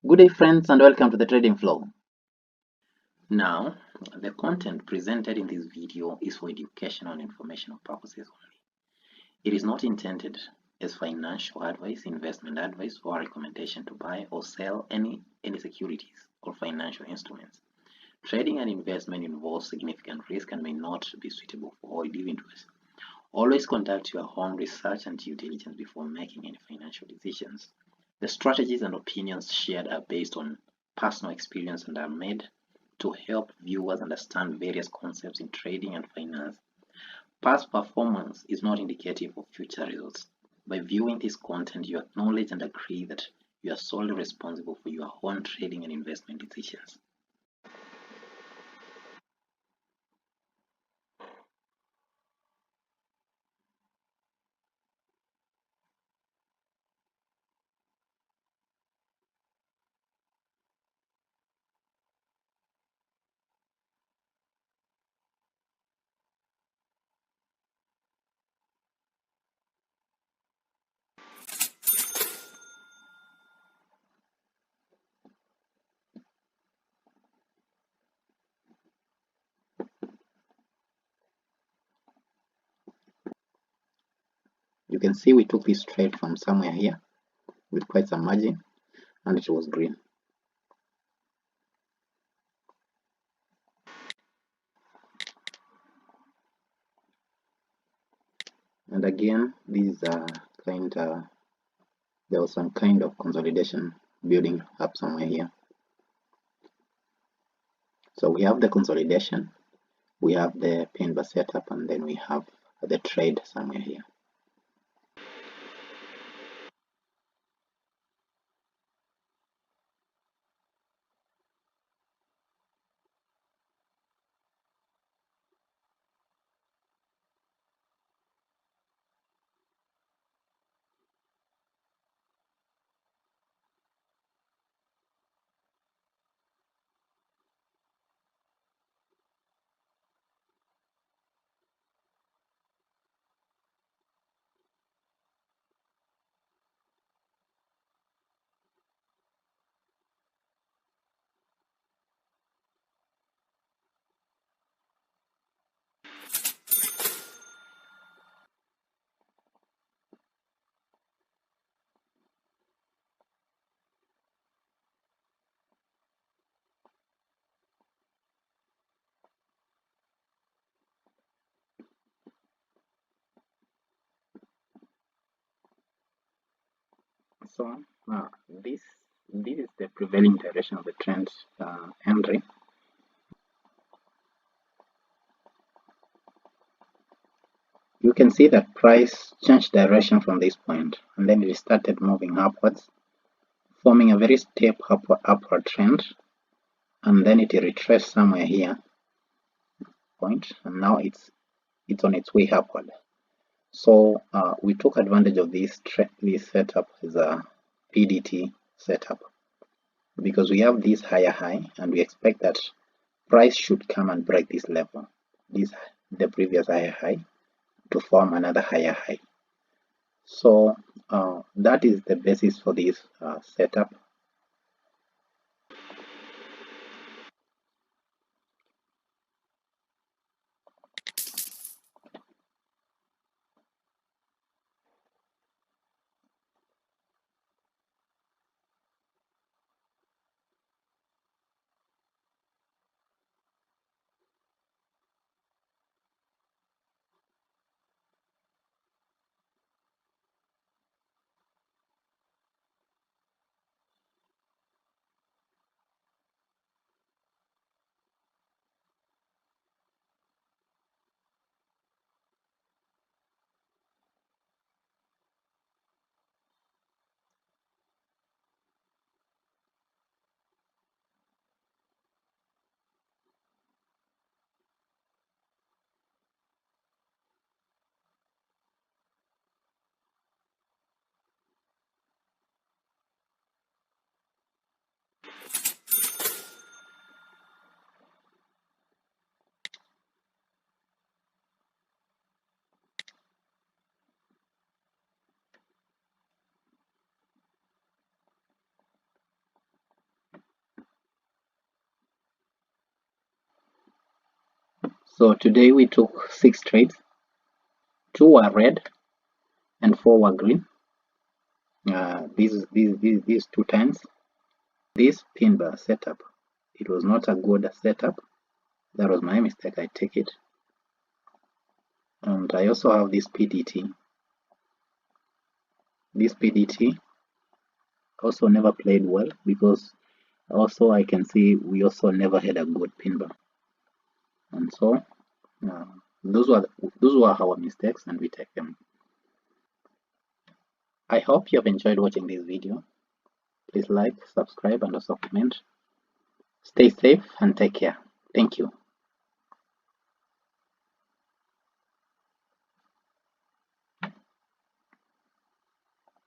Good day, friends, and welcome to the Trading Flow. Now, the content presented in this video is for educational and informational purposes only. It is not intended as financial advice, investment advice, or recommendation to buy or sell any securities or financial instruments. Trading and investment involves significant risk and may not be suitable for all individuals. Always conduct your own research and due diligence before making any financial decisions. The strategies and opinions shared are based on personal experience and are made to help viewers understand various concepts in trading and finance. Past performance is not indicative of future results. By viewing this content, you acknowledge and agree that you are solely responsible for your own trading and investment decisions. You can see we took this trade from somewhere here with quite some margin, and it was green. And again, these are there was some kind of consolidation building up somewhere here. So we have the consolidation, we have the pin bar setup, and then we have the trade somewhere here. So this is the prevailing direction of the trend, Henry. You can see that price changed direction from this point, and then it started moving upwards, forming a very steep upward trend, and then it retraced somewhere here point, and now it's on its way upward. So we took advantage of this setup as a PDT setup because we have this higher high, and we expect that price should come and break this level, the previous higher high, to form another higher high. So that is the basis for this setup. So today we took 6 trades. 2 were red and 4 were green. These 2 times. This pin bar setup, it was not a good setup. That was my mistake. I take it. And I also have this PDT. This PDT also never played well, because also I can see we also never had a good pin bar. And so those were our mistakes, and we take them. I hope you have enjoyed watching this video. Please like, subscribe, and also comment. Stay safe and take care. Thank you.